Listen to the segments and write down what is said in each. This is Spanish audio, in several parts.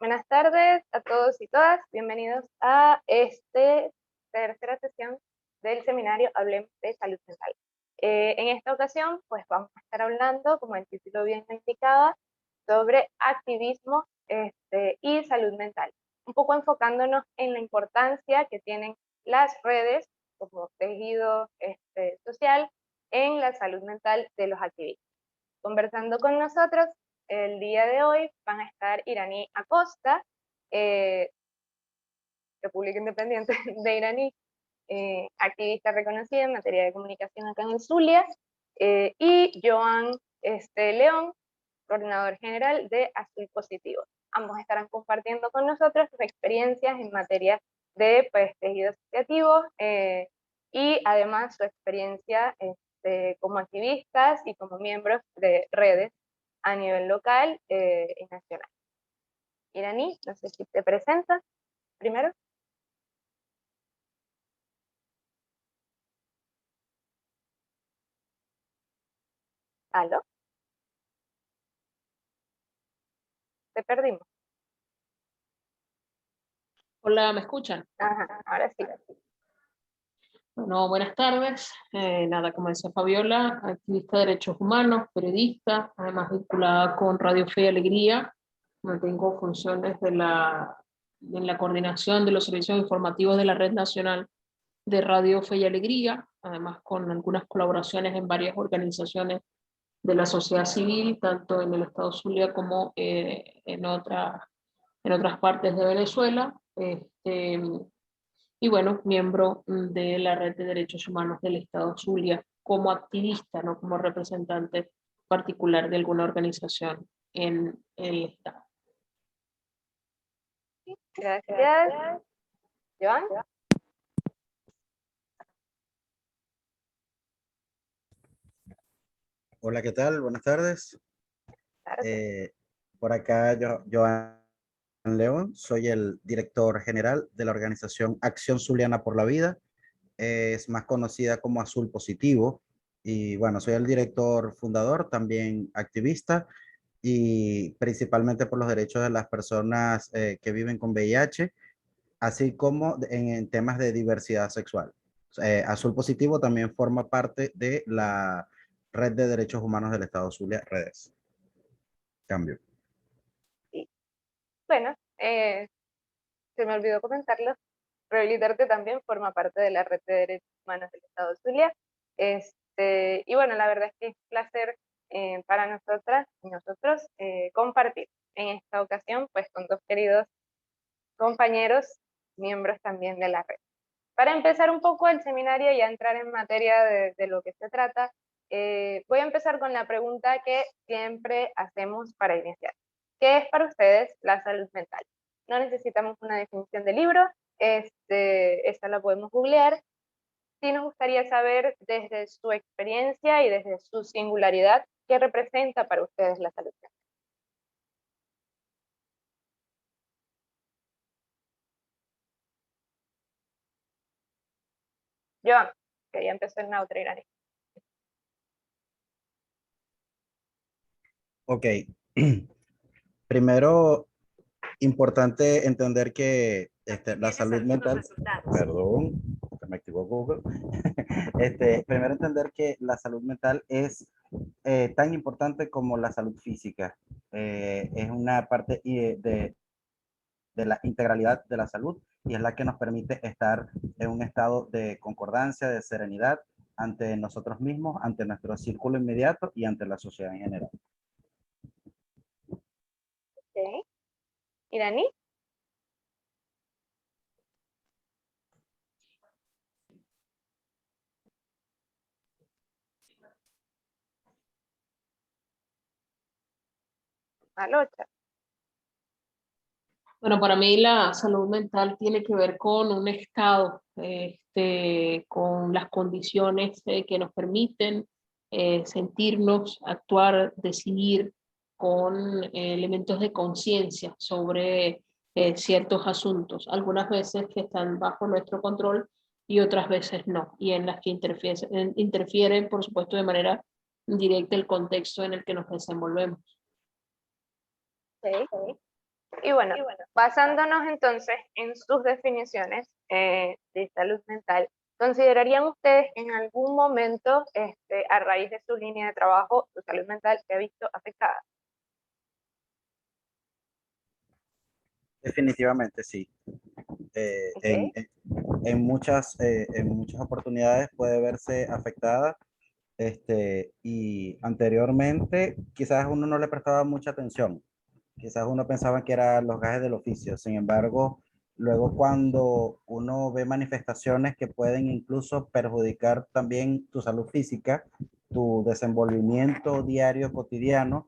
Buenas tardes a todos y todas. Bienvenidos a esta tercera sesión del seminario Hablemos de Salud Mental. En esta ocasión, pues vamos a estar hablando, como el título bien lo indicaba, sobre activismo y salud mental. Un poco enfocándonos en la importancia que tienen las redes como tejido social en la salud mental de los activistas. Conversando con nosotros el día de hoy van a estar Iraní Acosta, República Independiente de Iraní, activista reconocida en materia de comunicación acá en el Zulia, y Joan León, coordinador general de Azul Positivo. Ambos estarán compartiendo con nosotros sus experiencias en materia de tejido asociativo y además su experiencia como activistas y como miembros de redes a nivel local y nacional. Iraní, no sé si te presentas primero. ¿Aló? Te perdimos. Hola, ¿me escuchan? Ajá, ahora sí. Bueno, buenas tardes. Como decía Fabiola, activista de derechos humanos, periodista, además vinculada con Radio Fe y Alegría. Tengo funciones en la coordinación de los servicios informativos de la Red Nacional de Radio Fe y Alegría, además con algunas colaboraciones en varias organizaciones de la sociedad civil, tanto en el estado Zulia como en otras partes de Venezuela. Y bueno, miembro de la Red de Derechos Humanos del Estado Zulia, como activista, no como representante particular de alguna organización en el Estado. Gracias. Joan. Hola, ¿qué tal? Buenas tardes. Por acá Joan León, soy el director general de la organización Acción Zuliana por la Vida. Es más conocida como Azul Positivo. Y bueno, soy el director fundador, también activista, y principalmente por los derechos de las personas que viven con VIH, así como en temas de diversidad sexual. Azul Positivo también forma parte de la Red de Derechos Humanos del Estado Zulia, Redes. Cambio. Sí. Bueno, se me olvidó comentarlo. Rehabilitarte también forma parte de la Red de Derechos Humanos del Estado Zulia. Y bueno, la verdad es que es un placer para nosotras y nosotros compartir en esta ocasión pues con dos queridos compañeros, miembros también de la red. Para empezar un poco el seminario y a entrar en materia de lo que se trata, voy a empezar con la pregunta que siempre hacemos para iniciar. ¿Qué es para ustedes la salud mental? No necesitamos una definición de libro, esta la podemos googlear. Sí nos gustaría saber desde su experiencia y desde su singularidad, ¿qué representa para ustedes la salud mental? Joan, quería empezar en la otra Irani. Ok. Primero, importante entender que la salud mental, perdón, se me activó Google. Primero entender que la salud mental es tan importante como la salud física. Es una parte de la integralidad de la salud y es la que nos permite estar en un estado de concordancia, de serenidad ante nosotros mismos, ante nuestro círculo inmediato y ante la sociedad en general. Okay. ¿Irani? Alocha. Bueno, para mí la salud mental tiene que ver con un estado, con las condiciones que nos permiten sentirnos, actuar, decidir con elementos de conciencia sobre ciertos asuntos, algunas veces que están bajo nuestro control y otras veces no, y en las que interfieren, por supuesto, de manera directa el contexto en el que nos desenvolvemos. Okay. Y bueno, basándonos entonces en sus definiciones de salud mental, ¿considerarían ustedes que en algún momento, a raíz de su línea de trabajo, su salud mental se ha visto afectada? Definitivamente sí. ¿Ok? En muchas oportunidades puede verse afectada. Y anteriormente quizás uno no le prestaba mucha atención. Quizás uno pensaba que eran los gajes del oficio. Sin embargo, luego cuando uno ve manifestaciones que pueden incluso perjudicar también tu salud física, tu desenvolvimiento diario cotidiano,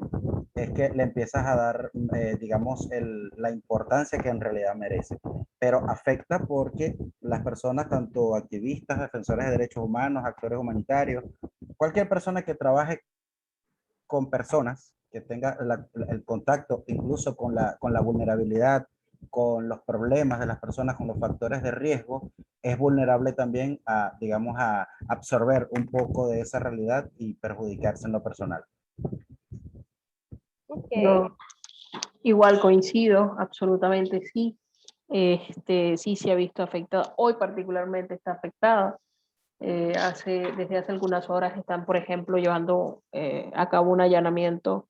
es que le empiezas a dar, digamos, la importancia que en realidad merece. Pero afecta porque las personas, tanto activistas, defensores de derechos humanos, actores humanitarios, cualquier persona que trabaje con personas, que tenga el contacto incluso con la vulnerabilidad, con los problemas de las personas, con los factores de riesgo, es vulnerable también a, digamos, a absorber un poco de esa realidad y perjudicarse en lo personal. Ok. Yo igual coincido, absolutamente sí. Sí se ha visto afectada, hoy particularmente está afectada. Desde hace algunas horas están, por ejemplo, llevando a cabo un allanamiento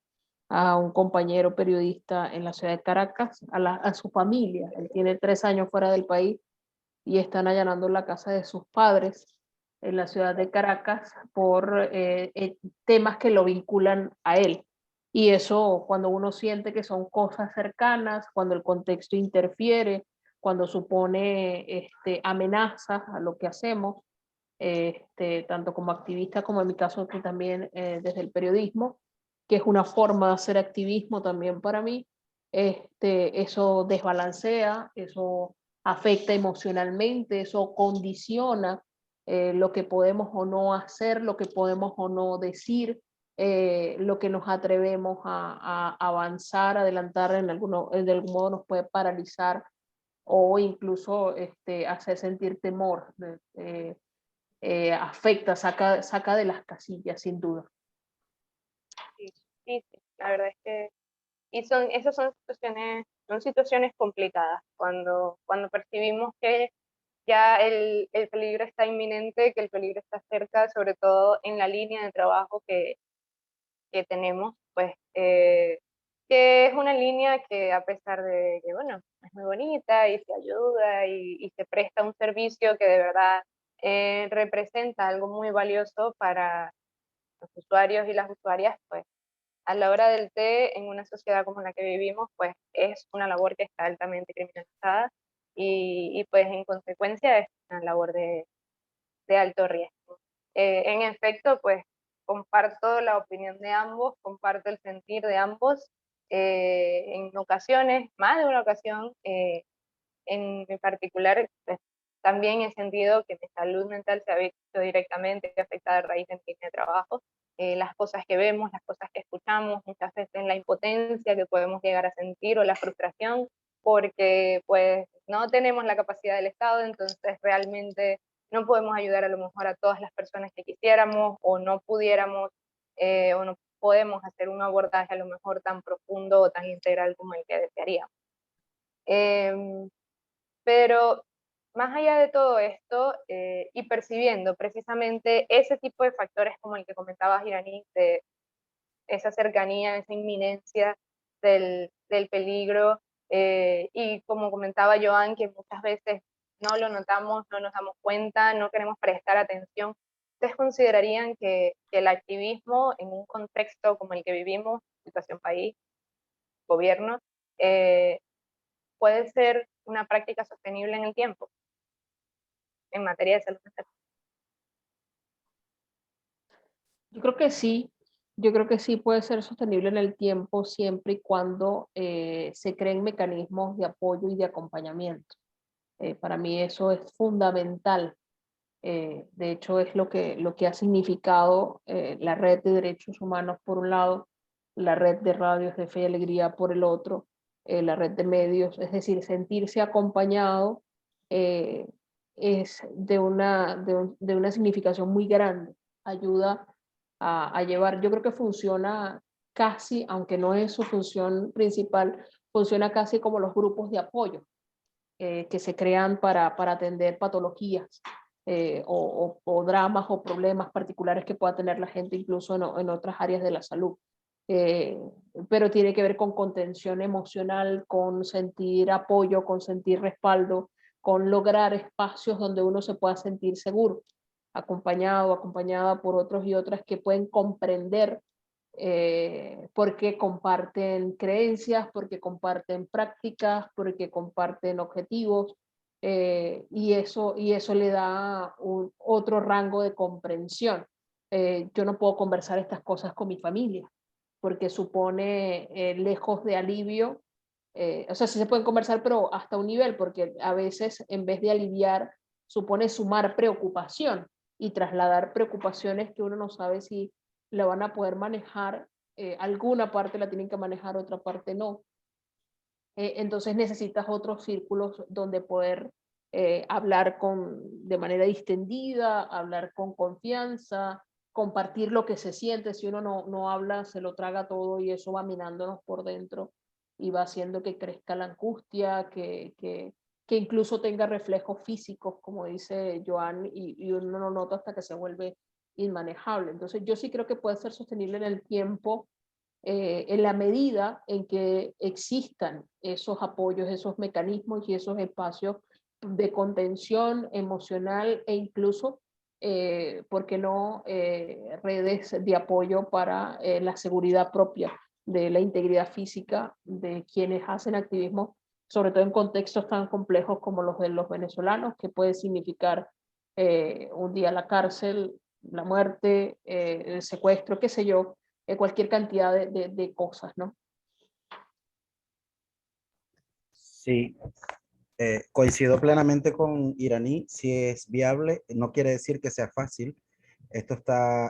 a un compañero periodista en la ciudad de Caracas, a su familia. Él tiene 3 años fuera del país y están allanando la casa de sus padres en la ciudad de Caracas por temas que lo vinculan a él. Y eso cuando uno siente que son cosas cercanas, cuando el contexto interfiere, cuando supone amenazas a lo que hacemos, tanto como activista como en mi caso que también desde el periodismo, que es una forma de hacer activismo también para mí, eso desbalancea, eso afecta emocionalmente, eso condiciona lo que podemos o no hacer, lo que podemos o no decir, lo que nos atrevemos a avanzar, adelantar, de algún modo nos puede paralizar o incluso hacer sentir temor. Afecta, saca de las casillas, sin duda. Sí, sí, sí, la verdad es que, y esas son situaciones complicadas, cuando percibimos que ya el peligro está inminente, que el peligro está cerca, sobre todo en la línea de trabajo que tenemos, pues que es una línea que a pesar de que, bueno, es muy bonita y se ayuda y se presta un servicio que de verdad representa algo muy valioso para los usuarios y las usuarias, pues a la hora del té, en una sociedad como la que vivimos, pues es una labor que está altamente criminalizada y pues en consecuencia es una labor de alto riesgo. En efecto, pues comparto la opinión de ambos, comparto el sentir de ambos. En ocasiones, más de una ocasión, en particular, pues, también he sentido que mi salud mental se ha visto directamente afectada a raíz de mi línea de trabajo. Las cosas que vemos, las cosas que escuchamos, muchas veces la impotencia que podemos llegar a sentir o la frustración, porque pues no tenemos la capacidad del Estado, entonces realmente no podemos ayudar a lo mejor a todas las personas que quisiéramos o no pudiéramos o no podemos hacer un abordaje a lo mejor tan profundo o tan integral como el que desearíamos. Pero más allá de todo esto y percibiendo precisamente ese tipo de factores como el que comentabas, Iraní, de esa cercanía, esa inminencia del peligro, y como comentaba Joan, que muchas veces no lo notamos, no nos damos cuenta, no queremos prestar atención. ¿Ustedes considerarían que el activismo en un contexto como el que vivimos, situación país, gobierno, eh, puede ser una práctica sostenible en el tiempo en materia de salud mental? Yo creo que sí, yo creo que sí puede ser sostenible en el tiempo siempre y cuando se creen mecanismos de apoyo y de acompañamiento. Para mí eso es fundamental. De hecho, es lo que ha significado la red de derechos humanos por un lado, la red de radios de Fe y Alegría por el otro, la red de medios, es decir, sentirse acompañado eh, es de una significación muy grande, ayuda llevar, yo creo que funciona casi, aunque no es su función principal, funciona casi como los grupos de apoyo que se crean para atender patologías o dramas o problemas particulares que pueda tener la gente incluso en otras áreas de la salud. Pero tiene que ver con contención emocional, con sentir apoyo, con sentir respaldo, con lograr espacios donde uno se pueda sentir seguro, acompañado, acompañada por otros y otras que pueden comprender porque comparten creencias, porque comparten prácticas, porque comparten objetivos, y eso le da otro rango de comprensión. Yo no puedo conversar estas cosas con mi familia, porque supone lejos de alivio, o sea, sí se pueden conversar, pero hasta un nivel, porque a veces en vez de aliviar, supone sumar preocupación y trasladar preocupaciones que uno no sabe si la van a poder manejar, alguna parte la tienen que manejar, otra parte no. Entonces necesitas otros círculos donde poder hablar de manera distendida, hablar con confianza, compartir lo que se siente. Si uno no habla, se lo traga todo y eso va minándonos por dentro y va haciendo que crezca la angustia, que incluso tenga reflejos físicos, como dice Joan, y uno no lo nota hasta que se vuelve inmanejable. Entonces yo sí creo que puede ser sostenible en el tiempo, en la medida en que existan esos apoyos, esos mecanismos y esos espacios de contención emocional e incluso, ¿por qué no?, redes de apoyo para la seguridad propia de la integridad física de quienes hacen activismo, sobre todo en contextos tan complejos como los de los venezolanos, que puede significar un día la cárcel, la muerte, el secuestro, qué sé yo, cualquier cantidad de cosas, ¿no? Sí, coincido plenamente con Iraní, si es viable, no quiere decir que sea fácil. Esto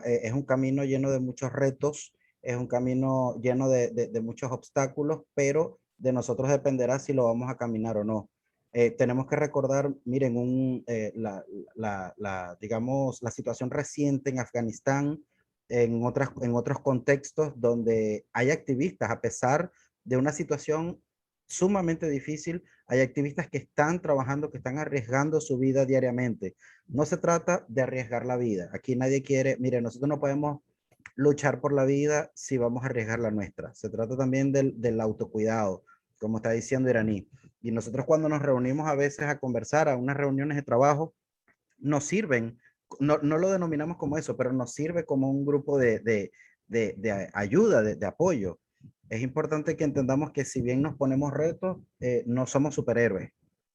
es un camino lleno de muchos retos, es un camino lleno de muchos obstáculos, pero de nosotros dependerá si lo vamos a caminar o no. Tenemos que recordar, miren, digamos, la situación reciente en Afganistán, en otros contextos donde hay activistas, a pesar de una situación sumamente difícil, hay activistas que están trabajando, que están arriesgando su vida diariamente. No se trata de arriesgar la vida. Aquí nadie quiere, mire, nosotros no podemos luchar por la vida si vamos a arriesgar la nuestra. Se trata también del autocuidado, como está diciendo Iraní. Y nosotros cuando nos reunimos a veces a conversar, a unas reuniones de trabajo, nos sirven, no lo denominamos como eso, pero nos sirve como un grupo de ayuda, de apoyo. Es importante que entendamos que si bien nos ponemos retos, no somos superhéroes,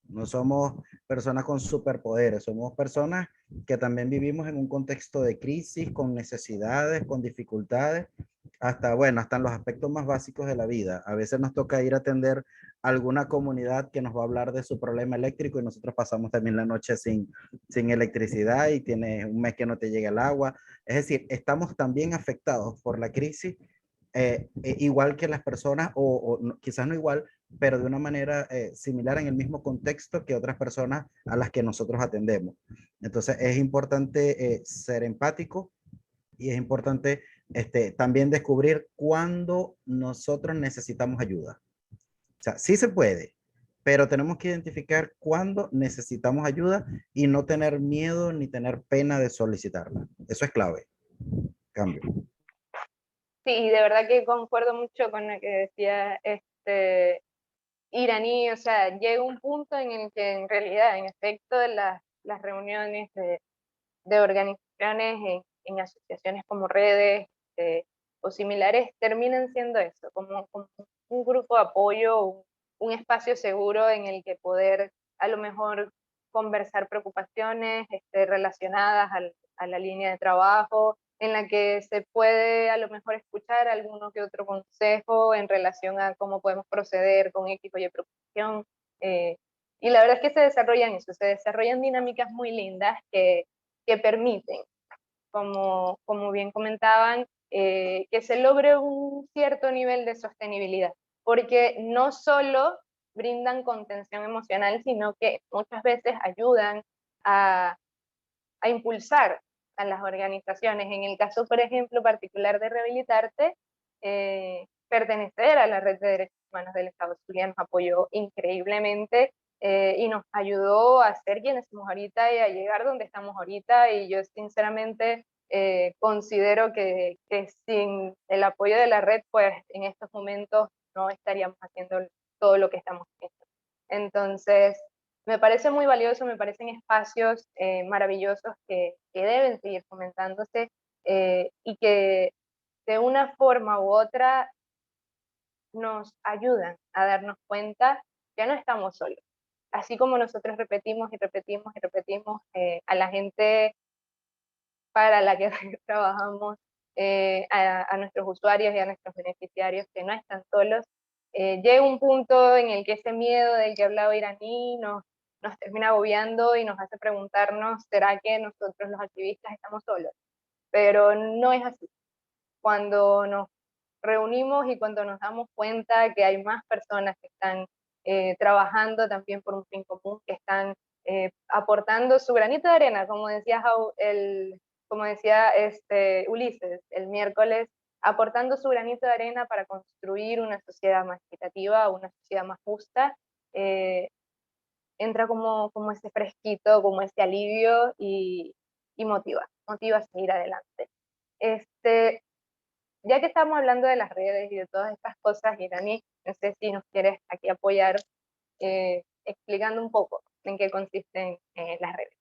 no somos personas con superpoderes, somos personas que también vivimos en un contexto de crisis, con necesidades, con dificultades, hasta, bueno, hasta en los aspectos más básicos de la vida. A veces nos toca ir a atender a alguna comunidad que nos va a hablar de su problema eléctrico y nosotros pasamos también la noche sin electricidad y tienes un mes que no te llega el agua. Es decir, estamos también afectados por la crisis, igual que las personas, quizás no igual, pero de una manera similar en el mismo contexto que otras personas a las que nosotros atendemos. Entonces es importante ser empático y es importante también descubrir cuándo nosotros necesitamos ayuda. O sea, sí se puede, pero tenemos que identificar cuándo necesitamos ayuda y no tener miedo ni tener pena de solicitarla. Eso es clave. Cambio. Sí, de verdad que concuerdo mucho con lo que decía Iraní. O sea, llega un punto en el que en realidad, en efecto, las reuniones de organizaciones en asociaciones como redes o similares terminan siendo eso, como un grupo de apoyo, un espacio seguro en el que poder a lo mejor conversar preocupaciones relacionadas a la línea de trabajo, en la que se puede a lo mejor escuchar alguno que otro consejo en relación a cómo podemos proceder con X o Y preocupación. Y la verdad es que se desarrollan eso, se desarrollan dinámicas muy lindas que permiten, como bien comentaban, que se logre un cierto nivel de sostenibilidad, porque no solo brindan contención emocional, sino que muchas veces ayudan a impulsar a las organizaciones. En el caso, por ejemplo, particular de Rehabilitarte, pertenecer a la red de derechos Humanos del Estado Zulia nos apoyó increíblemente y nos ayudó a ser quienes somos ahorita y a llegar donde estamos ahorita. Y yo sinceramente considero que sin el apoyo de la red, pues en estos momentos no estaríamos haciendo todo lo que estamos haciendo. Entonces, me parece muy valioso, me parecen espacios maravillosos que deben seguir fomentándose y que de una forma u otra nos ayudan a darnos cuenta que no estamos solos. Así como nosotros repetimos y repetimos y repetimos a la gente para la que trabajamos, a nuestros usuarios y a nuestros beneficiarios que no están solos, llega un punto en el que ese miedo del que hablaba Iraní nos termina agobiando y nos hace preguntarnos, ¿será que nosotros los activistas estamos solos? Pero no es así. Cuando nos reunimos y cuando nos damos cuenta que hay más personas que están trabajando también por un fin común, que están aportando su granito de arena, como decía Ulises el miércoles, aportando su granito de arena para construir una sociedad más equitativa, una sociedad más justa, entra como ese fresquito, como ese alivio y motiva a seguir adelante. Ya que estamos hablando de las redes y de todas estas cosas, Irani, no sé si nos quieres aquí apoyar explicando un poco en qué consisten las redes.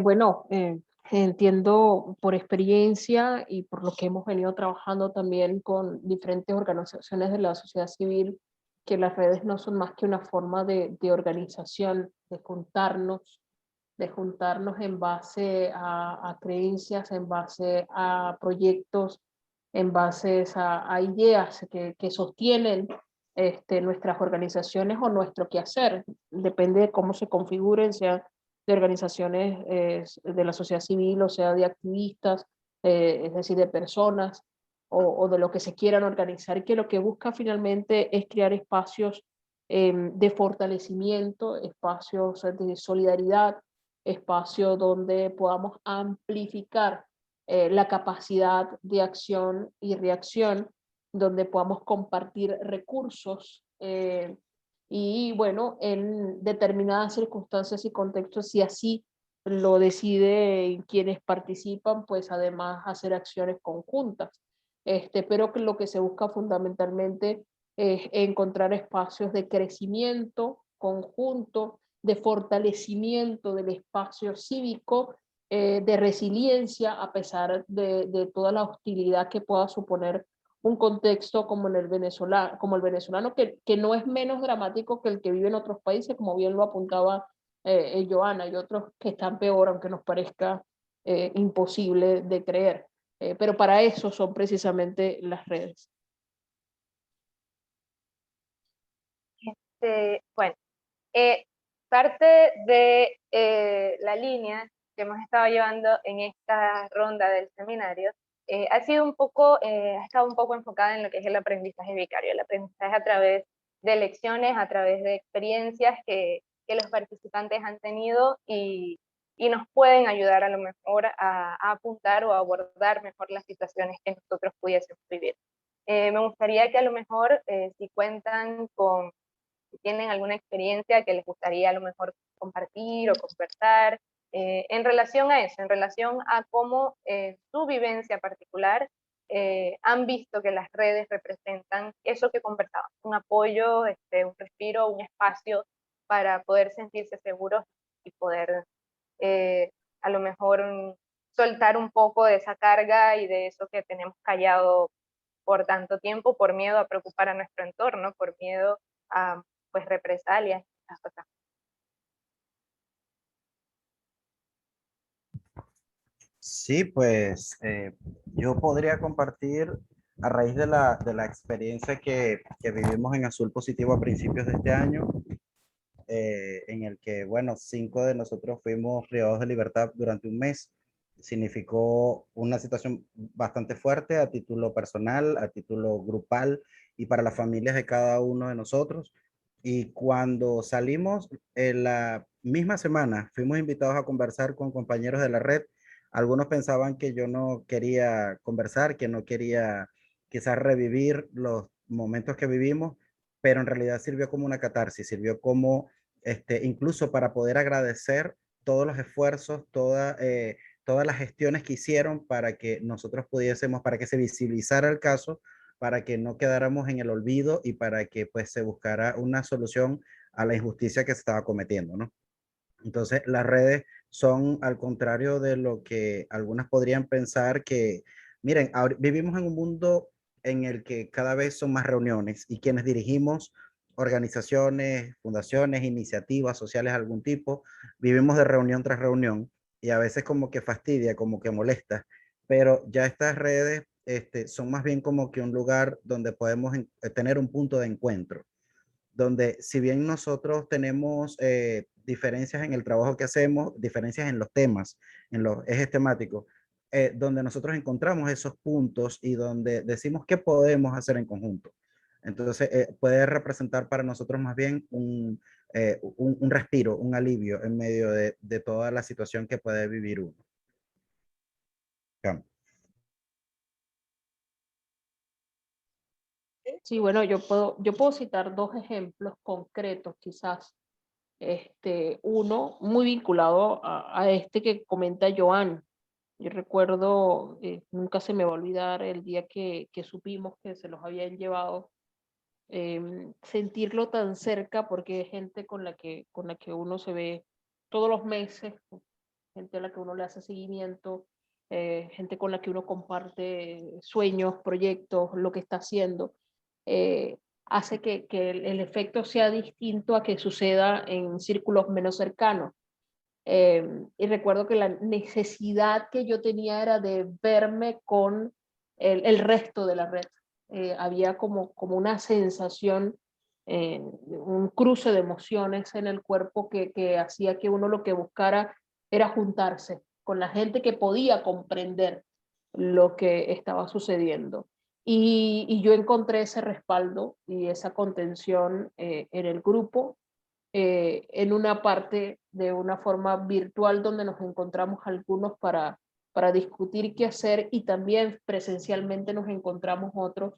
Bueno, entiendo por experiencia y por lo que hemos venido trabajando también con diferentes organizaciones de la sociedad civil, que las redes no son más que una forma de organización, de juntarnos en base a creencias, en base a proyectos, en base a ideas que sostienen nuestras organizaciones o nuestro quehacer. Depende de cómo se configuren, sea de organizaciones de la sociedad civil, o sea de activistas, es decir, de personas, o de lo que se quieran organizar, que lo que busca finalmente es crear espacios de fortalecimiento, espacios de solidaridad, espacio donde podamos amplificar la capacidad de acción y reacción, donde podamos compartir recursos y bueno, en determinadas circunstancias y contextos, si así lo decide quienes participan, pues además hacer acciones conjuntas. Pero que lo que se busca fundamentalmente es encontrar espacios de crecimiento conjunto, de fortalecimiento del espacio cívico, de resiliencia a pesar de toda la hostilidad que pueda suponer un contexto como, como el venezolano, que no es menos dramático que el que vive en otros países, como bien lo apuntaba Joana, y otros que están peor, aunque nos parezca imposible de creer. Pero para eso son precisamente las redes. Bueno, parte de la línea que hemos estado llevando en esta ronda del seminario ha estado un poco enfocada en lo que es el aprendizaje vicario, el aprendizaje a través de lecciones, a través de experiencias que los participantes han tenido y nos pueden ayudar a lo mejor a apuntar o a abordar mejor las situaciones que nosotros pudiésemos vivir. Me gustaría que a lo mejor si cuentan si tienen alguna experiencia que les gustaría a lo mejor compartir o conversar en relación a eso, en relación a cómo su vivencia particular han visto que las redes representan eso que conversábamos, un apoyo, un respiro, un espacio para poder sentirse seguros y poder a lo mejor soltar un poco de esa carga y de eso que tenemos callado por tanto tiempo, por miedo a preocupar a nuestro entorno, por miedo a pues represalias, esas cosas. Sí, pues yo podría compartir a raíz de la experiencia que vivimos en Azul Positivo a principios de este año, en el que, bueno, 5 de nosotros fuimos privados de libertad durante un mes. Significó una situación bastante fuerte a título personal, a título grupal y para las familias de cada uno de nosotros. Y cuando salimos en la misma semana, fuimos invitados a conversar con compañeros de la red. Algunos pensaban que yo no quería conversar, que no quería quizás revivir los momentos que vivimos, pero en realidad sirvió como una catarsis, sirvió como incluso para poder agradecer todos los esfuerzos, todas las gestiones que hicieron para que nosotros pudiésemos, para que se visibilizara el caso, para que no quedáramos en el olvido y para que pues se buscara una solución a la injusticia que se estaba cometiendo, ¿no? Entonces, las redes son al contrario de lo que algunas podrían pensar que, miren, vivimos en un mundo en el que cada vez son más reuniones y quienes dirigimos organizaciones, fundaciones, iniciativas sociales de algún tipo, vivimos de reunión tras reunión y a veces como que fastidia, como que molesta, pero ya estas redes son más bien como que un lugar donde podemos tener un punto de encuentro donde si bien nosotros tenemos diferencias en el trabajo que hacemos, diferencias en los temas, en los ejes temáticos, donde nosotros encontramos esos puntos y donde decimos qué podemos hacer en conjunto. Entonces, puede representar para nosotros más bien un respiro, un alivio en medio de toda la situación que puede vivir uno. Sí, bueno, yo puedo citar dos ejemplos concretos, quizás. Uno muy vinculado a este que comenta Joan. Yo recuerdo, nunca se me va a olvidar el día que supimos que se los habían llevado, sentirlo tan cerca porque es gente con la que uno se ve todos los meses, gente a la que uno le hace seguimiento, gente con la que uno comparte sueños, proyectos, lo que está haciendo, hace que el efecto sea distinto a que suceda en círculos menos cercanos. Y recuerdo que la necesidad que yo tenía era de verme con el resto de la red. Había como una sensación, un cruce de emociones en el cuerpo que hacía que uno lo que buscara era juntarse con la gente que podía comprender lo que estaba sucediendo. Y yo encontré ese respaldo y esa contención en el grupo, en una parte de una forma virtual donde nos encontramos algunos para discutir qué hacer, y también presencialmente nos encontramos otros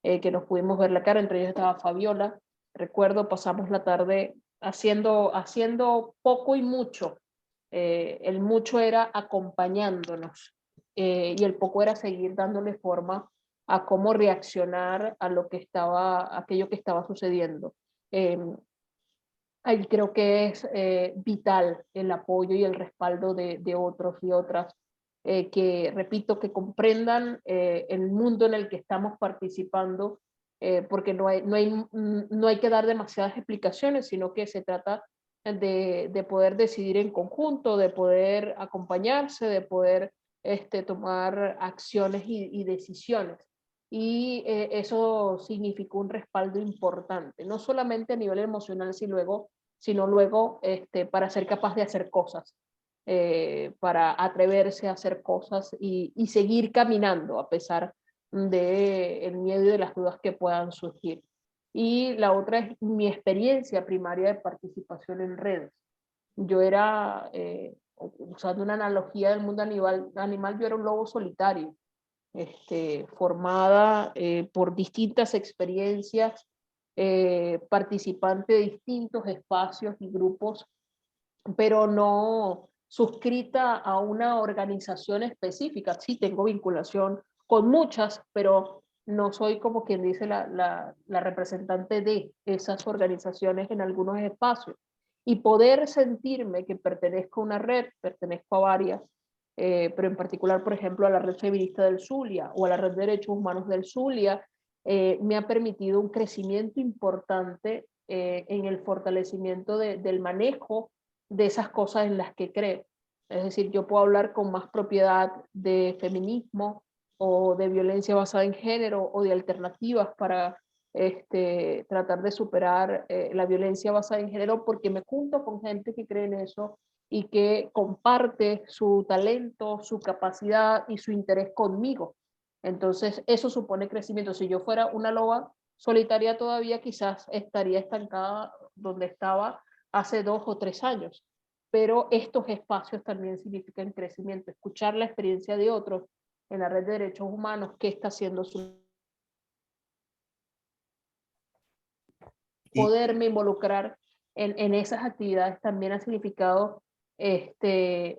que nos pudimos ver la cara. Entre ellos estaba Fabiola. Recuerdo, pasamos la tarde haciendo poco y mucho. El mucho era acompañándonos, y el poco era seguir dándole forma a cómo reaccionar a aquello que estaba sucediendo. Ahí creo que es vital el apoyo y el respaldo de otros y otras, que, repito, que comprendan el mundo en el que estamos participando, porque no hay que dar demasiadas explicaciones, sino que se trata de poder decidir en conjunto, de poder acompañarse, de poder tomar acciones y decisiones. Y eso significó un respaldo importante, no solamente a nivel emocional, sino luego para ser capaz de hacer cosas, para atreverse a hacer cosas y seguir caminando a pesar del miedo y de las dudas que puedan surgir. Y la otra es mi experiencia primaria de participación en redes. Yo era, usando una analogía del mundo animal, yo era un lobo solitario, formada por distintas experiencias, participante de distintos espacios y grupos, pero no suscrita a una organización específica. Sí, tengo vinculación con muchas, pero no soy, como quien dice, la representante de esas organizaciones en algunos espacios. Y poder sentirme que pertenezco a una red, pertenezco a varias, pero en particular, por ejemplo, a la Red Feminista del Zulia o a la Red de Derechos Humanos del Zulia, me ha permitido un crecimiento importante en el fortalecimiento del manejo de esas cosas en las que creo. Es decir, yo puedo hablar con más propiedad de feminismo o de violencia basada en género o de alternativas para tratar de superar la violencia basada en género, porque me junto con gente que cree en eso y que comparte su talento, su capacidad y su interés conmigo. Entonces, eso supone crecimiento. Si yo fuera una loba solitaria todavía, quizás estaría estancada donde estaba hace 2 o 3 años. Pero estos espacios también significan crecimiento. Escuchar la experiencia de otros en la Red de Derechos Humanos, qué está haciendo su Y- poderme involucrar en esas actividades también ha significado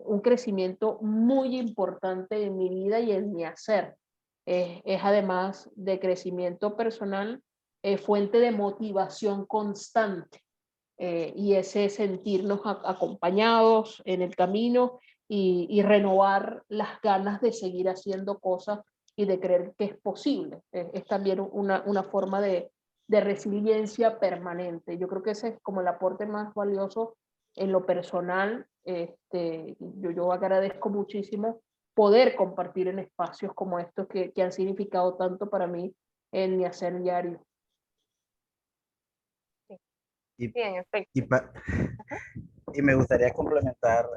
un crecimiento muy importante en mi vida y en mi hacer. Es además de crecimiento personal, fuente de motivación constante. Y ese sentirnos acompañados en el camino y renovar las ganas de seguir haciendo cosas y de creer que es posible. Es también una forma de resiliencia permanente. Yo creo que ese es como el aporte más valioso en lo personal. Yo agradezco muchísimo poder compartir en espacios como estos que han significado tanto para mí en mi hacer diario. Sí, y, sí, en efecto. y, pa- y me gustaría complementar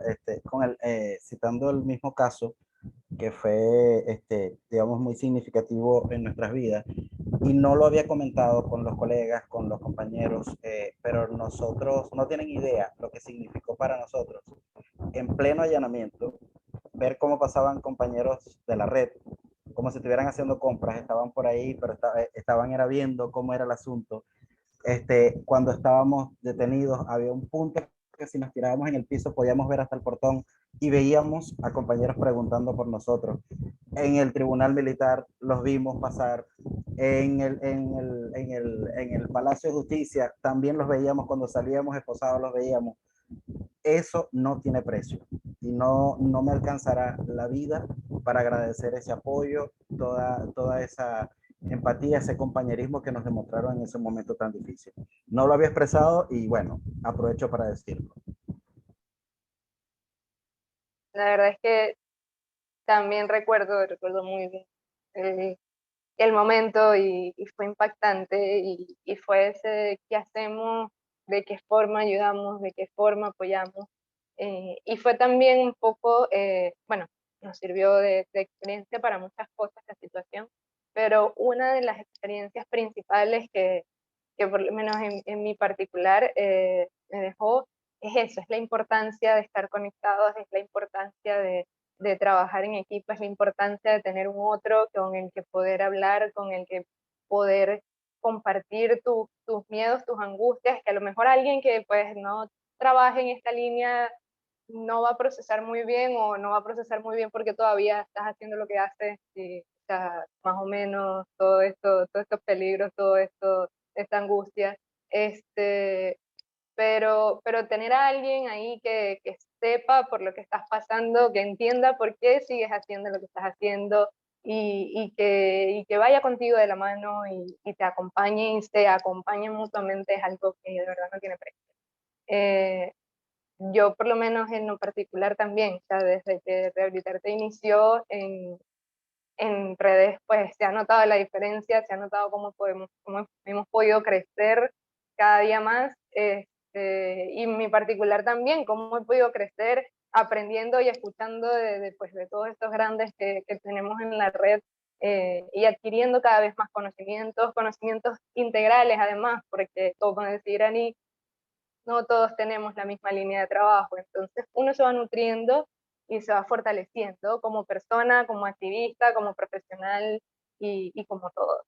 citando el mismo caso que fue, digamos, muy significativo en nuestras vidas. Y no lo había comentado con los colegas, con los compañeros, pero nosotros no tienen idea lo que significó para nosotros en pleno allanamiento, ver cómo pasaban compañeros de la red, como si estuvieran haciendo compras, estaban por ahí, pero estaban era viendo cómo era el asunto. Cuando estábamos detenidos, había un punto que si nos tirábamos en el piso podíamos ver hasta el portón y veíamos a compañeros preguntando por nosotros. En el tribunal militar los vimos pasar, en el Palacio de Justicia también los veíamos, cuando salíamos esposados los veíamos. Eso no tiene precio y no me alcanzará la vida para agradecer ese apoyo, toda esa empatía, ese compañerismo que nos demostraron en ese momento tan difícil. No lo había expresado y bueno, aprovecho para decirlo. La verdad es que también recuerdo muy bien el, el momento y fue impactante y fue ese qué hacemos, de qué forma ayudamos, de qué forma apoyamos. Y fue también un poco, bueno, nos sirvió de experiencia para muchas cosas la situación, pero una de las experiencias principales que por lo menos en mi particular me dejó es eso, es la importancia de estar conectados, es la importancia de trabajar en equipo, es la importancia de tener un otro con el que poder hablar, con el que poder compartir tus miedos, tus angustias, que a lo mejor alguien que pues no trabaje en esta línea no va a procesar muy bien o no va a procesar muy bien porque todavía estás haciendo lo que haces y o sea, más o menos todo esto, todos estos peligros, todo esto, esta angustia, pero tener a alguien ahí que sepa por lo que estás pasando, que entienda por qué sigues haciendo lo que estás haciendo y que vaya contigo de la mano y te acompañe y se acompañen mutuamente es algo que de verdad no tiene precio. Yo por lo menos en lo particular también, o sea, desde que Rehabilitarte inició en redes, pues se ha notado la diferencia, se ha notado cómo hemos podido crecer cada día más, y en mi particular también, cómo he podido crecer aprendiendo y escuchando pues, de todos estos grandes que tenemos en la red y adquiriendo cada vez más conocimientos integrales además, porque como decía Irani, no todos tenemos la misma línea de trabajo, entonces uno se va nutriendo y se va fortaleciendo como persona, como activista, como profesional y como todo.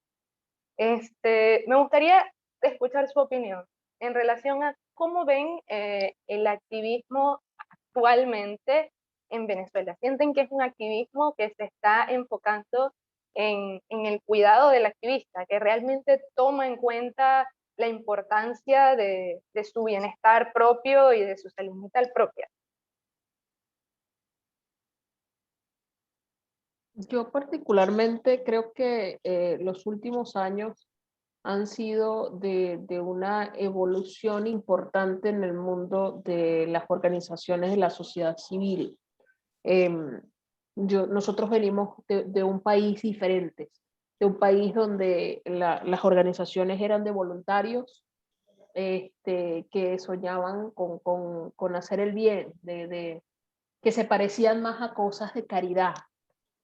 Me gustaría escuchar su opinión en relación a cómo ven el activismo actualmente en Venezuela. ¿Sienten que es un activismo que se está enfocando en el cuidado del activista, que realmente toma en cuenta la importancia de su bienestar propio y de su salud mental propia? Yo particularmente creo que los últimos años han sido de una evolución importante en el mundo de las organizaciones de la sociedad civil. Em, Nosotros venimos de un país diferente, de un país donde las organizaciones eran de voluntarios que soñaban con hacer el bien, que se parecían más a cosas de caridad.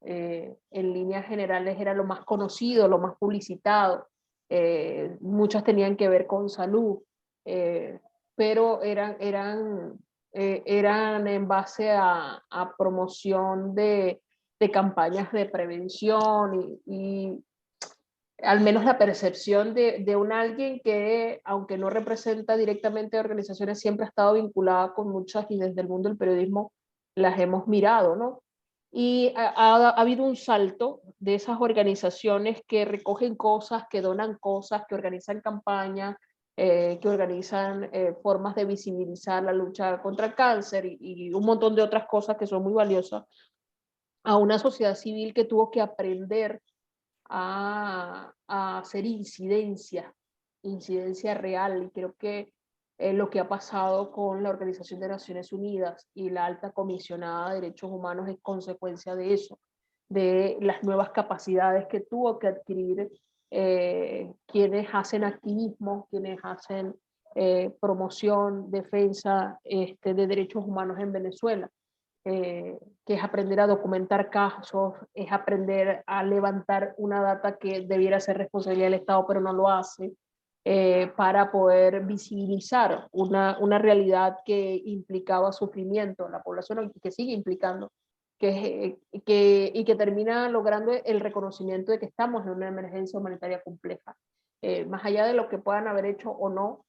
En líneas generales era lo más conocido, lo más publicitado. Muchas tenían que ver con salud, eh, pero eran en base a promoción de campañas de prevención y al menos la percepción de un alguien que, aunque no representa directamente a organizaciones, siempre ha estado vinculada con muchas y desde el mundo del periodismo las hemos mirado, ¿no? Y ha habido un salto de esas organizaciones que recogen cosas, que donan cosas, que organizan campañas, que organizan formas de visibilizar la lucha contra el cáncer y un montón de otras cosas que son muy valiosas, a una sociedad civil que tuvo que aprender a hacer incidencia real. Y creo que lo que ha pasado con la Organización de Naciones Unidas y la alta comisionada de derechos humanos es consecuencia de eso, de las nuevas capacidades que tuvo que adquirir quienes hacen activismo, quienes hacen promoción, defensa de derechos humanos en Venezuela. Que es aprender a documentar casos, es aprender a levantar una data que debiera ser responsabilidad del Estado, pero no lo hace, para poder visibilizar una realidad que implicaba sufrimiento en la población y que sigue implicando, y que termina logrando el reconocimiento de que estamos en una emergencia humanitaria compleja. Más allá de lo que puedan haber hecho o no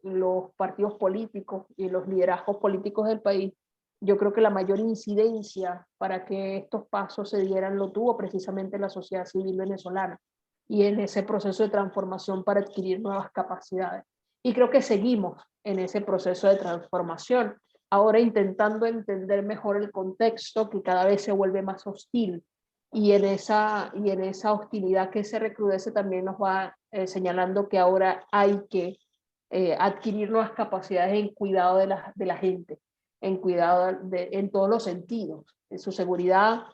los partidos políticos y los liderazgos políticos del país, yo creo que la mayor incidencia para que estos pasos se dieran lo tuvo precisamente la sociedad civil venezolana y en ese proceso de transformación para adquirir nuevas capacidades. Y creo que seguimos en ese proceso de transformación, ahora intentando entender mejor el contexto que cada vez se vuelve más hostil, y en esa hostilidad que se recrudece también nos va señalando que ahora hay que adquirir nuevas capacidades en cuidado de la gente, en cuidado en todos los sentidos, en su seguridad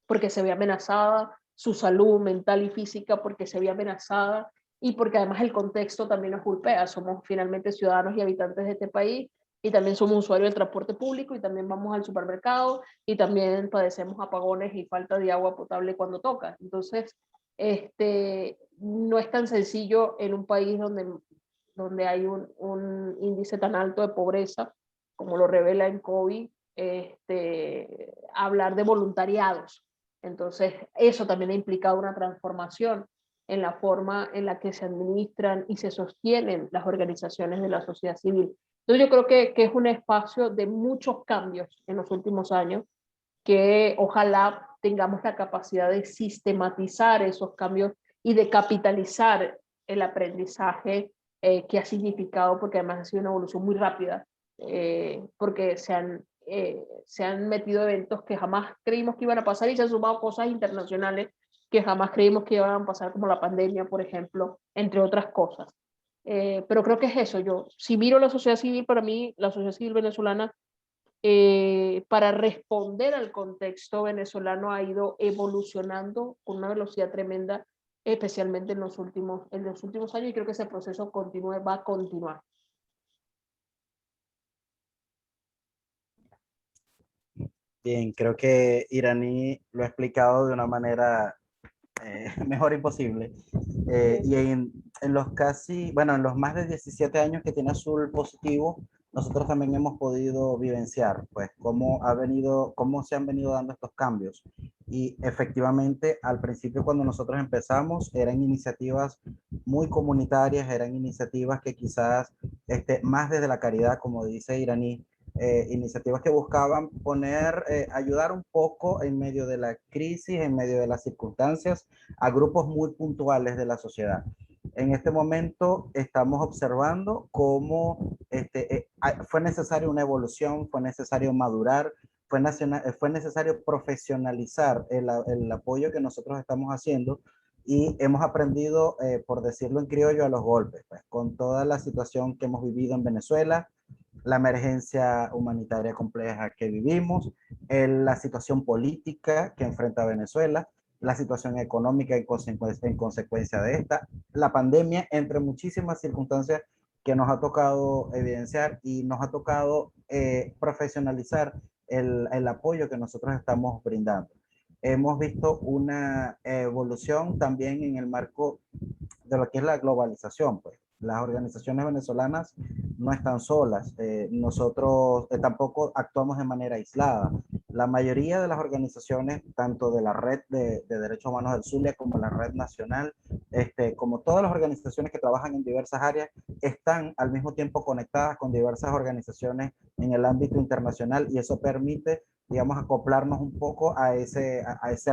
porque se ve amenazada, su salud mental y física porque se ve amenazada, y porque además el contexto también nos golpea. Somos finalmente ciudadanos y habitantes de este país, y también somos usuarios del transporte público, y también vamos al supermercado, y también padecemos apagones y falta de agua potable cuando toca. Entonces, no es tan sencillo en un país donde hay un índice tan alto de pobreza, como lo revela en COVID, hablar de voluntariados. Entonces, eso también ha implicado una transformación en la forma en la que se administran y se sostienen las organizaciones de la sociedad civil. Entonces, yo creo que es un espacio de muchos cambios en los últimos años, que ojalá tengamos la capacidad de sistematizar esos cambios y de capitalizar el aprendizaje que ha significado, porque además ha sido una evolución muy rápida, porque se han metido eventos que jamás creímos que iban a pasar, y se han sumado cosas internacionales que jamás creímos que iban a pasar, como la pandemia, por ejemplo, entre otras cosas. Pero creo que es eso. Yo, si miro la sociedad civil, para mí, la sociedad civil venezolana, para responder al contexto venezolano, ha ido evolucionando con una velocidad tremenda, especialmente en los últimos años, y creo que ese proceso va a continuar. Bien, creo que Iraní lo ha explicado de una manera mejor imposible. Y en los casi, bueno, en los más de 17 años que tiene Azul Positivo, nosotros también hemos podido vivenciar, pues, cómo se han venido dando estos cambios. Y efectivamente, al principio, cuando nosotros empezamos, eran iniciativas muy comunitarias, eran iniciativas que quizás, más desde la caridad, como dice Iraní, iniciativas que buscaban ayudar un poco en medio de la crisis, en medio de las circunstancias, a grupos muy puntuales de la sociedad. En este momento estamos observando cómo fue necesaria una evolución, fue necesario madurar, fue necesario profesionalizar el apoyo que nosotros estamos haciendo, y hemos aprendido, por decirlo en criollo, a los golpes, pues, con toda la situación que hemos vivido en Venezuela, la emergencia humanitaria compleja que vivimos, la situación política que enfrenta Venezuela, la situación económica en consecuencia de esta, la pandemia, entre muchísimas circunstancias que nos ha tocado evidenciar, y nos ha tocado profesionalizar el apoyo que nosotros estamos brindando. Hemos visto una evolución también en el marco de lo que es la globalización, pues. Las organizaciones venezolanas no están solas, nosotros tampoco actuamos de manera aislada. La mayoría de las organizaciones, tanto de la red de derechos humanos del Zulia como la red nacional, como todas las organizaciones que trabajan en diversas áreas, están al mismo tiempo conectadas con diversas organizaciones en el ámbito internacional y eso permite, digamos, acoplarnos un poco a ese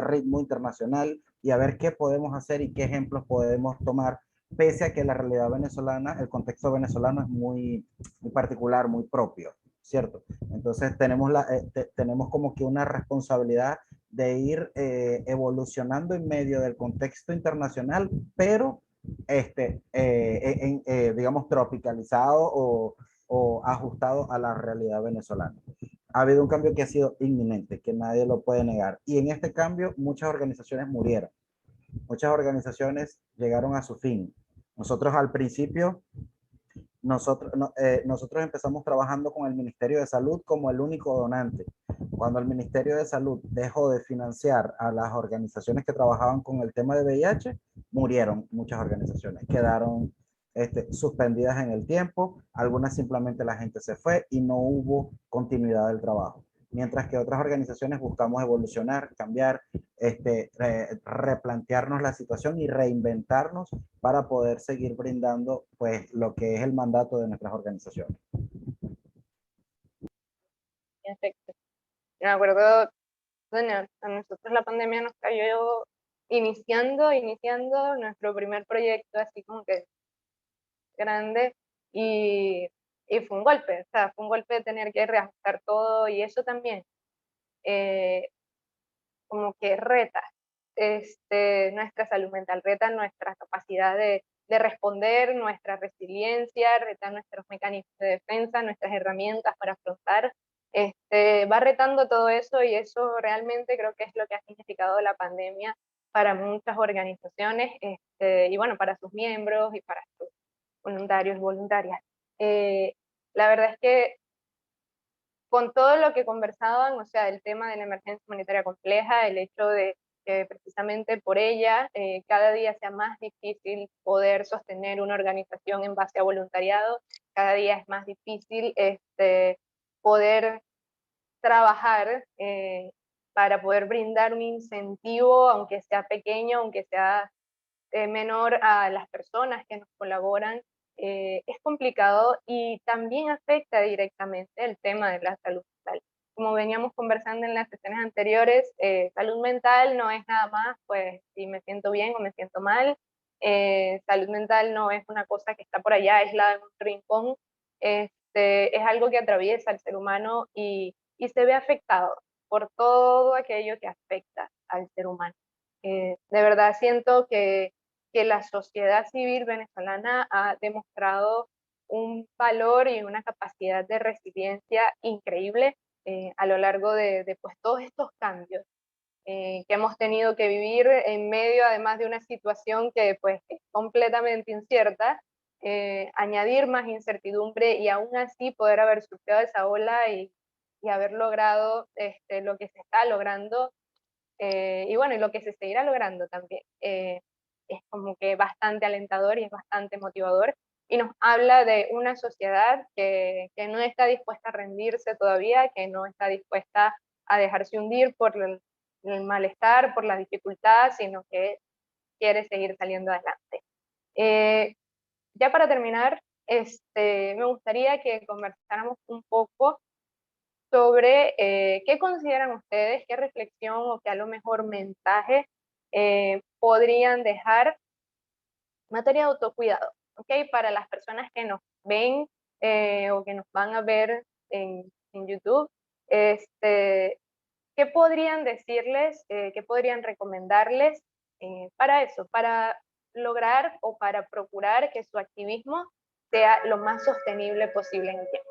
ritmo internacional y a ver qué podemos hacer y qué ejemplos podemos tomar, pese a que la realidad venezolana, el contexto venezolano es muy particular, muy propio, ¿cierto? Entonces tenemos como que una responsabilidad de ir evolucionando en medio del contexto internacional, pero digamos tropicalizado o ajustado a la realidad venezolana. Ha habido un cambio que ha sido inminente, que nadie lo puede negar. Y en este cambio muchas organizaciones murieron, muchas organizaciones llegaron a su fin. Nosotros al principio nosotros empezamos trabajando con el Ministerio de Salud como el único donante. Cuando el Ministerio de Salud dejó de financiar a las organizaciones que trabajaban con el tema de VIH, murieron muchas organizaciones, quedaron suspendidas en el tiempo, algunas simplemente la gente se fue y no hubo continuidad del trabajo. Mientras que otras organizaciones buscamos evolucionar, cambiar, replantearnos la situación y reinventarnos para poder seguir brindando pues lo que es el mandato de nuestras organizaciones. Perfecto. Me acuerdo, bueno, a nosotros la pandemia nos cayó iniciando nuestro primer proyecto así como que grande y fue un golpe, o sea, fue un golpe de tener que reajustar todo y eso también como que reta nuestra salud mental, reta nuestra capacidad de responder, nuestra resiliencia, reta nuestros mecanismos de defensa, nuestras herramientas para afrontar, va retando todo eso y eso realmente creo que es lo que ha significado la pandemia para muchas organizaciones y bueno, para sus miembros y para sus voluntarios y voluntarias. La verdad es que con todo lo que conversaban, o sea, el tema de la emergencia humanitaria compleja, el hecho de que precisamente por ella cada día sea más difícil poder sostener una organización en base a voluntariado, cada día es más difícil poder trabajar para poder brindar un incentivo, aunque sea pequeño, aunque sea menor a las personas que nos colaboran, es complicado y también afecta directamente el tema de la salud mental. Como veníamos conversando en las sesiones anteriores, salud mental no es nada más, pues, si me siento bien o me siento mal. Salud mental no es una cosa que está por allá aislada en un rincón. Es algo que atraviesa al ser humano y se ve afectado por todo aquello que afecta al ser humano. De verdad siento que la sociedad civil venezolana ha demostrado un valor y una capacidad de resiliencia increíble a lo largo de pues, todos estos cambios que hemos tenido que vivir en medio además de una situación que pues, es completamente incierta, añadir más incertidumbre y aún así poder haber surfeado esa ola y haber logrado lo que se está logrando y bueno, y lo que se seguirá logrando también. Es como que bastante alentador y es bastante motivador y nos habla de una sociedad que no está dispuesta a rendirse todavía, que no está dispuesta a dejarse hundir por el malestar, por la dificultad, sino que quiere seguir saliendo adelante. Ya para terminar, me gustaría que conversáramos un poco sobre qué consideran ustedes, qué reflexión o qué a lo mejor mensaje podrían dejar en materia de autocuidado, ¿ok? Para las personas que nos ven o que nos van a ver en YouTube, ¿qué podrían decirles, qué podrían recomendarles para eso, para lograr o para procurar que su activismo sea lo más sostenible posible en el tiempo?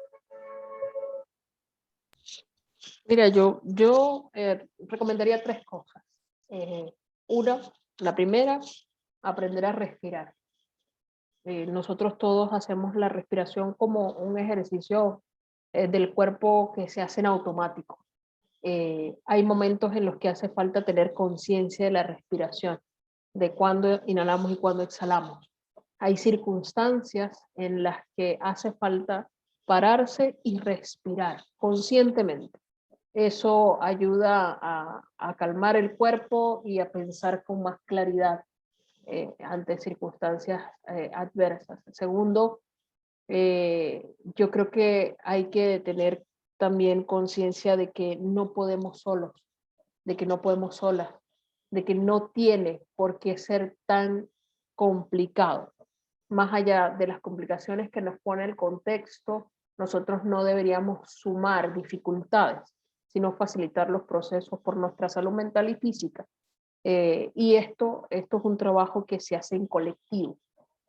Mira, yo recomendaría tres cosas. Una, la primera, aprender a respirar. Nosotros todos hacemos la respiración como un ejercicio del cuerpo que se hace en automático. Hay momentos en los que hace falta tener conciencia de la respiración, de cuándo inhalamos y cuándo exhalamos. Hay circunstancias en las que hace falta pararse y respirar conscientemente. Eso ayuda a calmar el cuerpo y a pensar con más claridad ante circunstancias adversas. Segundo, yo creo que hay que tener también conciencia de que no podemos solos, de que no podemos solas, de que no tiene por qué ser tan complicado. Más allá de las complicaciones que nos pone el contexto, nosotros no deberíamos sumar dificultades, sino facilitar los procesos por nuestra salud mental y física. Y esto es un trabajo que se hace en colectivo,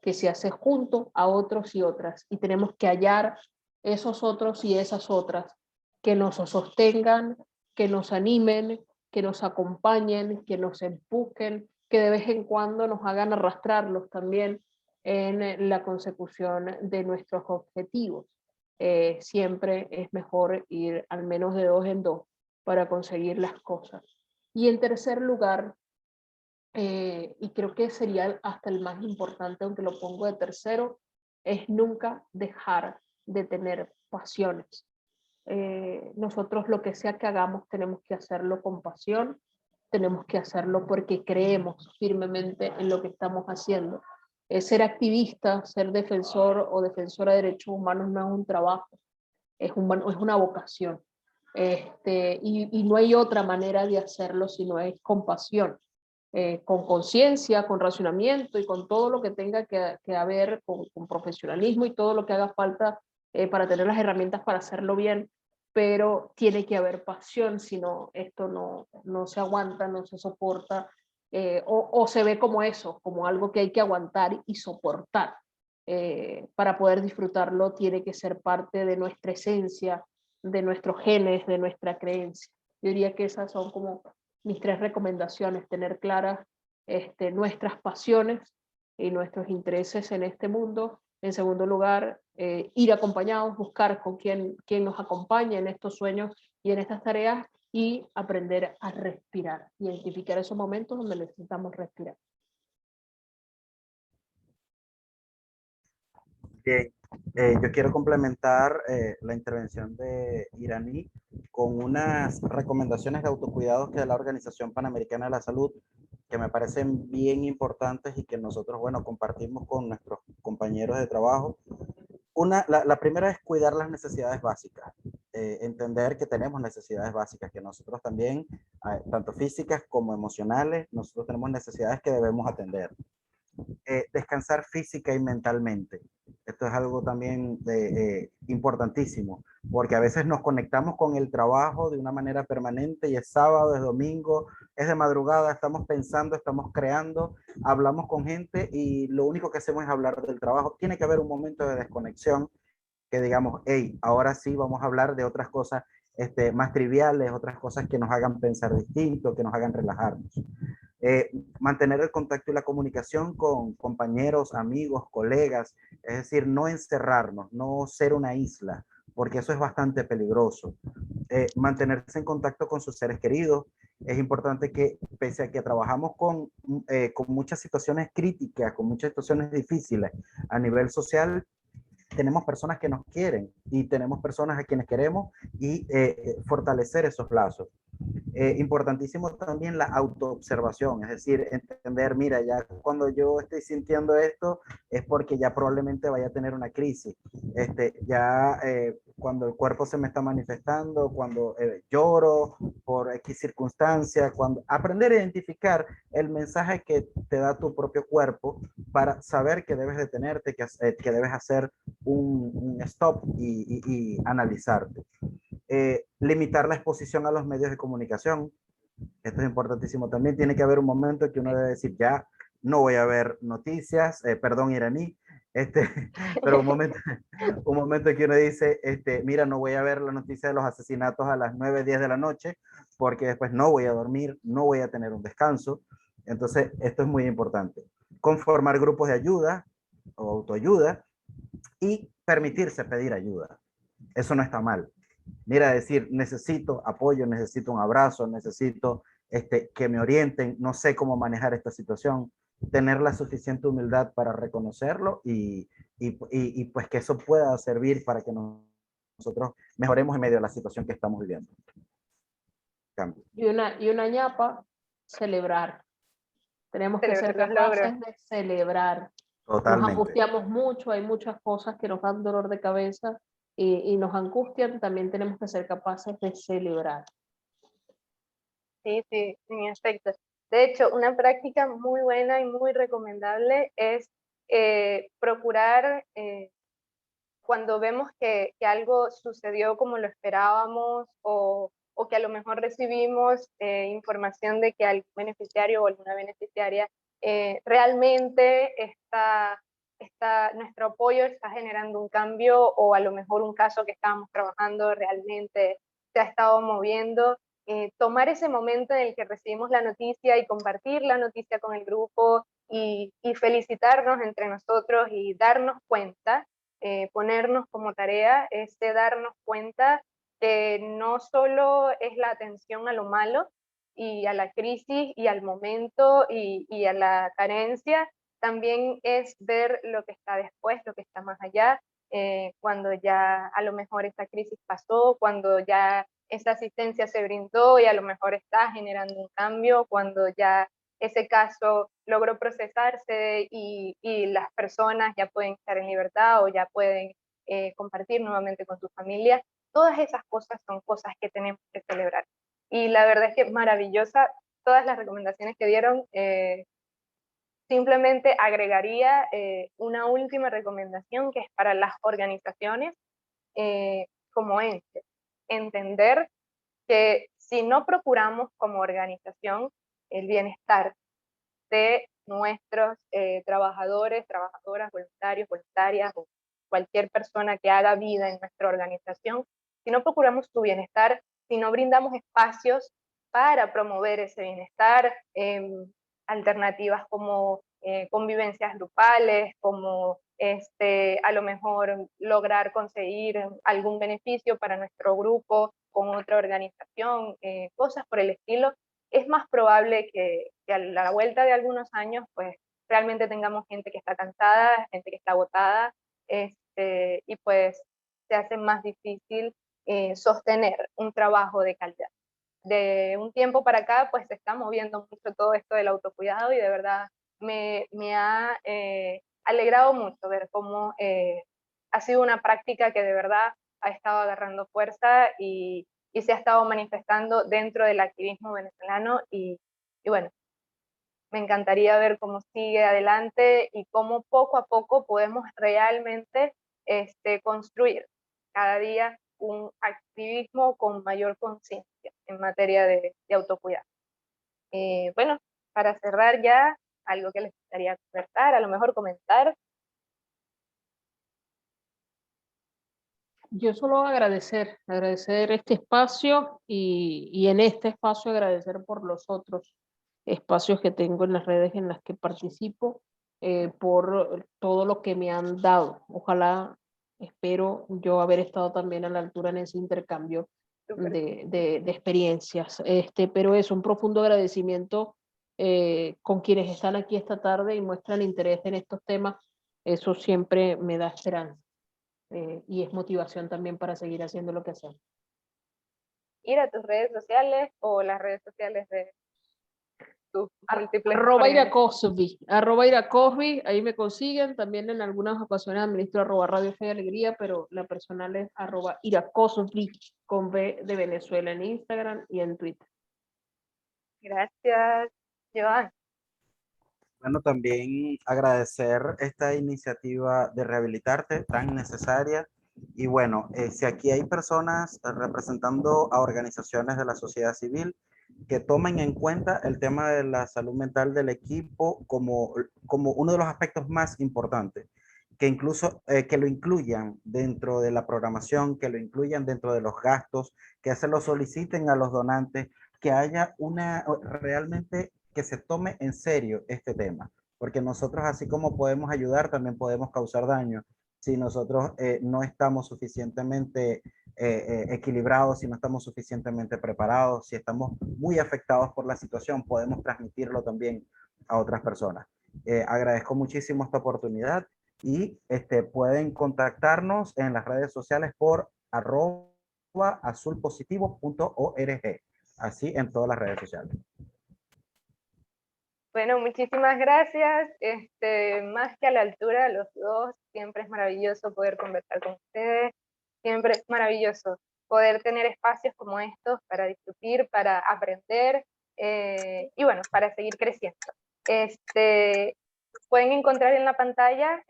que se hace junto a otros y otras, y tenemos que hallar esos otros y esas otras que nos sostengan, que nos animen, que nos acompañen, que nos empujen, que de vez en cuando nos hagan arrastrarlos también en la consecución de nuestros objetivos. Siempre es mejor ir al menos de 2 en 2 para conseguir las cosas. Y en tercer lugar, y creo que sería hasta el más importante, aunque lo pongo de tercero, es nunca dejar de tener pasiones. Nosotros lo que sea que hagamos tenemos que hacerlo con pasión, tenemos que hacerlo porque creemos firmemente en lo que estamos haciendo. Ser activista, ser defensor o defensora de derechos humanos no es un trabajo, es una vocación. Y no hay otra manera de hacerlo sino es con pasión, con conciencia, con racionamiento y con todo lo que tenga que haber, con profesionalismo y todo lo que haga falta para tener las herramientas para hacerlo bien, pero tiene que haber pasión, si no, esto no se aguanta, no se soporta, o se ve como eso, como algo que hay que aguantar y soportar. Para poder disfrutarlo tiene que ser parte de nuestra esencia, de nuestros genes, de nuestra creencia. Yo diría que esas son como mis 3 recomendaciones: tener claras nuestras pasiones y nuestros intereses en este mundo. En segundo lugar, ir acompañados, buscar con quién nos acompaña en estos sueños y en estas tareas, y aprender a respirar, identificar esos momentos donde necesitamos respirar. Bien, yo quiero complementar la intervención de Iraní con unas recomendaciones de autocuidados que da la Organización Panamericana de la Salud, que me parecen bien importantes y que nosotros, bueno, compartimos con nuestros compañeros de trabajo. La primera es cuidar las necesidades básicas, entender que tenemos necesidades básicas, que nosotros también, tanto físicas como emocionales, nosotros tenemos necesidades que debemos atender. Descansar física y mentalmente. Esto es algo también importantísimo, porque a veces nos conectamos con el trabajo de una manera permanente y es sábado, es domingo, es de madrugada, estamos pensando, estamos creando, hablamos con gente y lo único que hacemos es hablar del trabajo. Tiene que haber un momento de desconexión que digamos, hey, ahora sí vamos a hablar de otras cosas más triviales, otras cosas que nos hagan pensar distinto, que nos hagan relajarnos. Mantener el contacto y la comunicación con compañeros, amigos, colegas, es decir, no encerrarnos, no ser una isla, porque eso es bastante peligroso. Mantenerse en contacto con sus seres queridos. Es importante que, pese a que trabajamos con muchas situaciones críticas, con muchas situaciones difíciles a nivel social, tenemos personas que nos quieren y tenemos personas a quienes queremos y fortalecer esos lazos. Importantísimo también la autoobservación, es decir, entender, mira, ya cuando yo estoy sintiendo esto es porque ya probablemente vaya a tener una crisis. Cuando el cuerpo se me está manifestando, cuando lloro por X circunstancia, cuando aprender a identificar el mensaje que te da tu propio cuerpo para saber que debes detenerte, que debes hacer un stop y analizarte. Limitar la exposición a los medios de comunicación. Esto es importantísimo también. Tiene que haber un momento en que uno debe decir, ya, no voy a ver noticias, perdón, iraní, pero un momento en que uno dice, mira, no voy a ver la noticia de los asesinatos a las 9, 10 de la noche, porque después no voy a dormir, no voy a tener un descanso. Entonces, esto es muy importante. Conformar grupos de ayuda o autoayuda y permitirse pedir ayuda. Eso no está mal. Mira, decir, necesito apoyo, necesito un abrazo, necesito que me orienten, no sé cómo manejar esta situación, tener la suficiente humildad para reconocerlo y pues que eso pueda servir para que nosotros mejoremos en medio de la situación que estamos viviendo. cambio. Y una ñapa, celebrar. Tenemos que ser Celebrar los logros. capaces de celebrar. Nos Totalmente. angustiamos mucho, hay muchas cosas que nos dan dolor de cabeza y nos angustian, también tenemos que ser capaces de celebrar. Sí, sí, en efecto. De hecho, una práctica muy buena y muy recomendable es procurar, cuando vemos que algo sucedió como lo esperábamos o que a lo mejor recibimos información de que algún beneficiario o alguna beneficiaria realmente nuestro apoyo está generando un cambio, o a lo mejor un caso que estábamos trabajando realmente se ha estado moviendo. Tomar ese momento en el que recibimos la noticia y compartir la noticia con el grupo y felicitarnos entre nosotros y darnos cuenta, ponernos como tarea de darnos cuenta que no solo es la atención a lo malo y a la crisis y al momento y a la carencia, también es ver lo que está después, lo que está más allá, cuando ya a lo mejor esta crisis pasó, cuando ya esa asistencia se brindó y a lo mejor está generando un cambio, cuando ya ese caso logró procesarse y las personas ya pueden estar en libertad o ya pueden compartir nuevamente con su familia. Todas esas cosas son cosas que tenemos que celebrar. Y la verdad es que maravillosa, todas las recomendaciones que dieron. Simplemente agregaría una última recomendación que es para las organizaciones como entes. Entender que si no procuramos como organización el bienestar de nuestros trabajadores, trabajadoras, voluntarios, voluntarias o cualquier persona que haga vida en nuestra organización, si no procuramos su bienestar, si no brindamos espacios para promover ese bienestar, alternativas como convivencias grupales, como a lo mejor lograr conseguir algún beneficio para nuestro grupo con otra organización, cosas por el estilo, es más probable que a la vuelta de algunos años, pues realmente tengamos gente que está cansada, gente que está agotada, y pues se hace más difícil sostener un trabajo de calidad. De un tiempo para acá, pues se está moviendo mucho todo esto del autocuidado y de verdad me ha alegrado mucho ver cómo ha sido una práctica que de verdad ha estado agarrando fuerza y se ha estado manifestando dentro del activismo venezolano y bueno, me encantaría ver cómo sigue adelante y cómo poco a poco podemos realmente construir cada día un activismo con mayor conciencia en materia de autocuidado. Bueno, para cerrar ya, algo que les gustaría conversar, a lo mejor comentar. Yo solo agradecer este espacio y en este espacio agradecer por los otros espacios que tengo en las redes en las que participo, por todo lo que me han dado. Ojalá, espero yo haber estado también a la altura en ese intercambio de experiencias. Pero es un profundo agradecimiento con quienes están aquí esta tarde y muestran interés en estos temas. Eso siempre me da esperanza. Y es motivación también para seguir haciendo lo que hacemos. Ir a tus redes sociales o las redes sociales de tus múltiples @Ira Cosby, ahí me consiguen. También en algunas ocasiones administro @Radio Fe y Alegría, pero la personal es @Ira Cosby con B de Venezuela en Instagram y en Twitter. Gracias, Joan. Bueno, también agradecer esta iniciativa de Rehabilitarte tan necesaria. Y bueno, si aquí hay personas representando a organizaciones de la sociedad civil que tomen en cuenta el tema de la salud mental del equipo como uno de los aspectos más importantes, que incluso que lo incluyan dentro de la programación, que lo incluyan dentro de los gastos, que se lo soliciten a los donantes, que haya realmente que se tome en serio este tema, porque nosotros así como podemos ayudar, también podemos causar daño si nosotros no estamos suficientemente equilibrados, si no estamos suficientemente preparados, si estamos muy afectados por la situación, podemos transmitirlo también a otras personas. Agradezco muchísimo esta oportunidad y pueden contactarnos en las redes sociales por @azulpositivo.org. así en todas las redes sociales. Bueno, muchísimas gracias. Más que a la altura, los dos, siempre es maravilloso poder conversar con ustedes, siempre es maravilloso poder tener espacios como estos para discutir, para aprender y bueno, para seguir creciendo. Pueden encontrar en la pantalla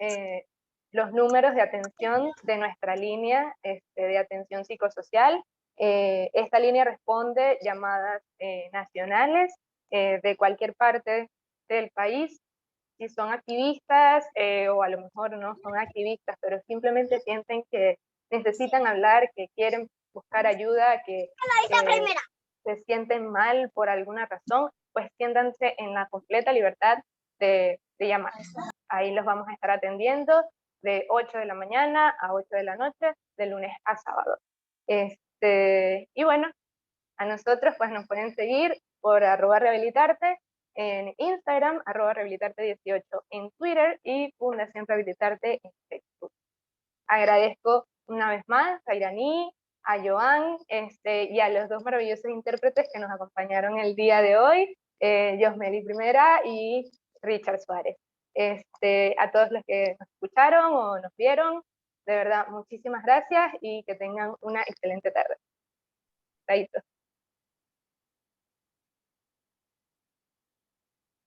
los números de atención de nuestra línea de atención psicosocial. Esta línea responde llamadas nacionales de cualquier parte del país. Si son activistas o a lo mejor no son activistas, pero simplemente sienten que necesitan hablar, que quieren buscar ayuda, que se sienten mal por alguna razón, pues siéntanse en la completa libertad de llamar. Ahí los vamos a estar atendiendo de 8 de la mañana a 8 de la noche, de lunes a sábado. Y bueno, a nosotros pues nos pueden seguir por @rehabilitarte en Instagram, @rehabilitarte18 en Twitter y Fundación Rehabilitarte en Facebook. Agradezco una vez más a Iraní, a Joan y a los dos maravillosos intérpretes que nos acompañaron el día de hoy, Yosmeli Primera y Richard Suárez. A todos los que nos escucharon o nos vieron, de verdad, muchísimas gracias y que tengan una excelente tarde. Chaito.